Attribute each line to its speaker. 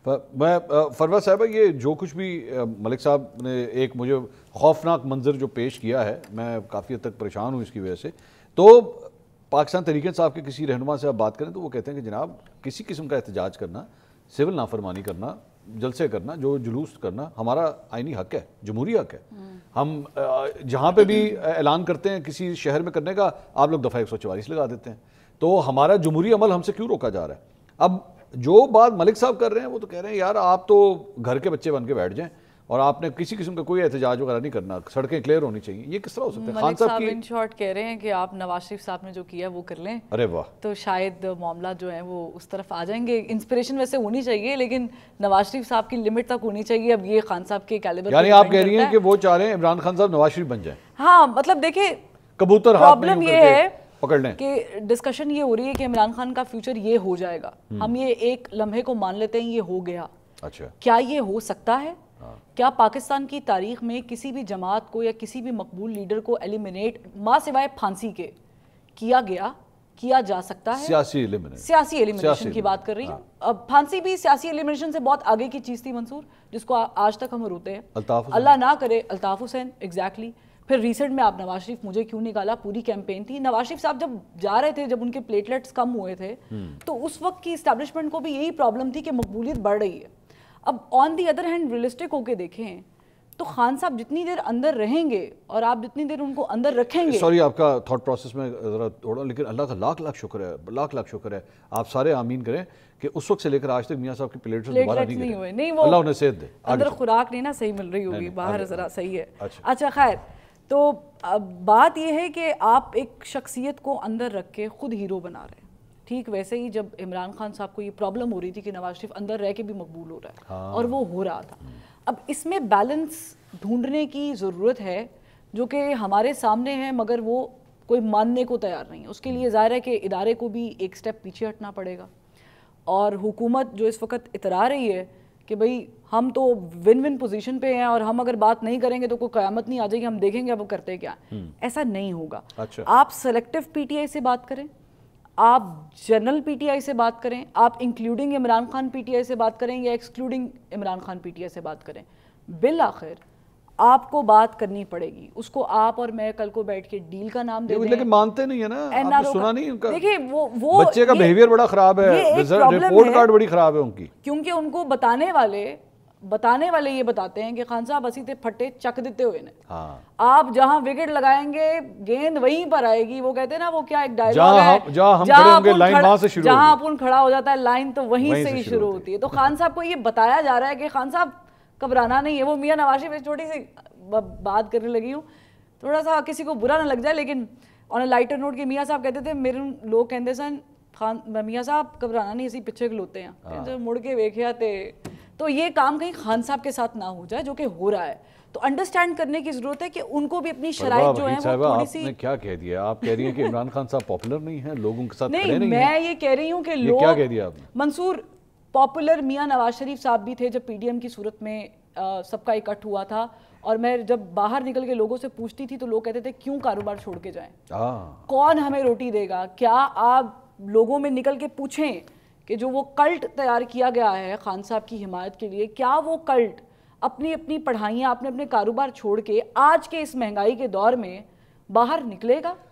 Speaker 1: میں فروہ صاحبہ یہ جو کچھ بھی ملک صاحب نے ایک مجھے خوفناک منظر جو پیش کیا ہے، میں کافی حد تک پریشان ہوں اس کی وجہ سے. تو پاکستان تحریک انصاف کے کسی رہنما سے آپ بات کریں تو وہ کہتے ہیں کہ جناب کسی قسم کا احتجاج کرنا، سول نافرمانی کرنا، جلسے کرنا، جو جلوس کرنا ہمارا آئینی حق ہے، جمہوری حق ہے. ہم جہاں پہ بھی اعلان کرتے ہیں کسی شہر میں کرنے کا، آپ لوگ دفعہ 144 لگا دیتے ہیں. تو ہمارا جمہوری عمل ہم سے کیوں روکا جا رہا ہے؟ اب جو بات ملک صاحب کر رہے ہیں وہ تو کہہ رہے ہیں یار آپ تو گھر کے بچے بن کے بیٹھ جائیں اور آپ نے کسی قسم کا کوئی احتجاج وغیرہ نہیں کرنا، سڑکیں کلیئر ہونی چاہیے. یہ کس طرح ہو سکتا ہے؟ خان صاحب کی
Speaker 2: ان شارٹ کہہ رہے ہیں کہ آپ نواز شریف صاحب نے جو کیا وہ کر لیں.
Speaker 1: ارے واہ،
Speaker 2: تو شاید معاملات جو ہیں وہ اس طرف آ جائیں گے. انسپریشن ویسے ہونی چاہیے لیکن نواز شریف صاحب کی لمٹ تک ہونی چاہیے. اب یہ خان صاحب کے کیلیبر،
Speaker 1: یعنی آپ کہہ رہی ہیں کہ وہ چاہ رہے ہیں عمران خان صاحب نواز شریف بن جائیں؟
Speaker 2: ہاں مطلب دیکھیں
Speaker 1: کبوتر ہاتھ میں
Speaker 2: پرابلم یہ ہے
Speaker 1: پکڑ لیں
Speaker 2: کہ ڈسکشن یہ ہو رہی ہے کہ عمران خان کا فیوچر یہ ہو جائے گا. ہم یہ ایک لمحے کو مان لیتے ہیں یہ ہو گیا.
Speaker 1: اچھا،
Speaker 2: کیا یہ ہو سکتا ہے؟ کیا پاکستان کی تاریخ میں کسی بھی جماعت کو یا کسی بھی مقبول لیڈر کو ایلیمنیٹ ماں سوائے پھانسی کے کیا جا سکتا ہے؟ سیاسی ایلیمنیشن کی بات کر رہی ہوں. اب پھانسی بھی سیاسی ایلیمنیشن سے بہت آگے کی چیز تھی منصور، جس کو آج تک ہم روتے ہیں. اللہ نہ کرے الطاف حسین ایگزیکٹلی. پھر ریسنٹ میں آپ نواز شریف مجھے کیوں نکالا پوری کیمپین تھی. نواز شریف صاحب جب جا رہے تھے، جب ان کے پلیٹلیٹس کم ہوئے تھے، تو اس وقت کی اسٹیبلشمنٹ کو بھی یہی پرابلم تھی کہ مقبولیت بڑھ رہی ہے. اب آن دی ادر ہینڈ ریئلسٹک ہو کے دیکھیں تو خان صاحب جتنی دیر اندر رہیں گے اور آپ جتنی دیر ان کو اندر رکھیں گے.
Speaker 1: سوری آپ کا تھاٹ پروسیس میں ذرا توڑا، لیکن اللہ کا لاکھ لاکھ شکر ہے آپ سارے آمین کریں کہ اس وقت سے لے کر آج تک میاں صاحب کی پلیٹلیٹس دوبارہ نہیں ہوئے. اللہ انہیں صحت دے.
Speaker 2: اندر خوراک نہیں نا صحیح مل رہی ہوگی، باہر ذرا صحیح ہے. اچھا خیر، تو بات یہ ہے کہ آپ ایک شخصیت کو اندر رکھ کے خود ہیرو بنا رہے ہیں. ٹھیک ویسے ہی جب عمران خان صاحب کو یہ پرابلم ہو رہی تھی کہ نواز شریف اندر رہ کے بھی مقبول ہو رہا ہے اور وہ ہو رہا تھا. اب اس میں بیلنس ڈھونڈنے کی ضرورت ہے جو کہ ہمارے سامنے ہے، مگر وہ کوئی ماننے کو تیار نہیں ہے. اس کے لیے ظاہر ہے کہ ادارے کو بھی ایک سٹیپ پیچھے ہٹنا پڑے گا. اور حکومت جو اس وقت اترا رہی ہے کہ بھئی ہم تو ون ون پوزیشن پہ ہیں اور ہم اگر بات نہیں کریں گے تو کوئی قیامت نہیں آ جائے گی، ہم دیکھیں گے اب وہ کرتے کیا. ایسا نہیں ہوگا. آپ سلیکٹیو پی ٹی آئی سے بات کریں، آپ جنرل پی ٹی آئی سے بات کریں، آپ including Imran Khan P T I سے بات کریں یا excluding Imran Khan P T I سے بات کریں، بالآخر آپ کو بات کرنی پڑے گی. اس کو آپ اور میں کل کو بیٹھ کے ڈیل کا نام دے دیں.
Speaker 1: لیکن مانتے نہیں ہیں نا، آپ نے سنا نہیں ان کا.
Speaker 2: دیکھیں وہ
Speaker 1: بچے کا بیہیویئر بڑا خراب ہے، رپورٹ کارڈ بڑی خراب ہے ان کی.
Speaker 2: کیونکہ ان کو بتانے والے یہ بتاتے ہیں کہ خان صاحب اسی تے پھٹے چک دیتے ہوئے نے. آپ جہاں وکٹ لگائیں گے گیند وہیں پر آئے گی. وہ کہتے ہیں نا وہ کیا ایک ڈائلاگ ہے، جہاں اپن کھڑا ہو جاتا ہے لائن تو وہیں سے ہی شروع ہوتی ہے. تو خان صاحب کو یہ بتایا جا رہا ہے کہ خان صاحب گھبرانا نہیں ہے. وہ میاں نواز شریف چھوٹی سی بات کرنے لگی ہوں، تھوڑا سا کسی کو برا نہ لگ جائے، لیکن آن اے لائٹر نوٹ کہ میاں صاحب کہتے تھے میرے لوگ کہتے سن میاں صاحب گھبرانا نہیں، اسی پیچھے کھلوتے ہیں. جب مڑ کے ویکھیا تو یہ کام کہیں خان صاحب کے ساتھ نہ ہو جائے جو کہ ہو رہا ہے. تو انڈرسٹینڈ کرنے کی ضرورت ہے کہ ان کو بھی اپنی شرائط جو ہیں وہ تھوڑی سی.
Speaker 1: آپ نے کیا کہہ دیا؟ آپ کہہ رہی ہیں کہ عمران خان صاحب پاپولر نہیں ہیں، لوگوں کے ساتھ کھڑے نہیں ہیں.
Speaker 2: میں یہ کہہ رہی ہوں کہ لوگ،
Speaker 1: کیا کہہ دیا آپ نے؟
Speaker 2: منصور پاپولر میاں نواز شریف صاحب بھی تھے جب پی ڈی ایم کی صورت میں سب کا اکٹھ ہوا تھا. اور میں جب باہر نکل کے لوگوں سے پوچھتی تھی تو لوگ کہتے تھے کیوں کاروبار چھوڑ کے جائیں، کون ہمیں روٹی دے گا. کیا آپ لوگوں میں نکل کے پوچھیں کہ جو وہ کلٹ تیار کیا گیا ہے خان صاحب کی حمایت کے لیے، کیا وہ کلٹ اپنی پڑھائیاں، اپنے کاروبار چھوڑ کے آج کے اس مہنگائی کے دور میں باہر نکلے گا؟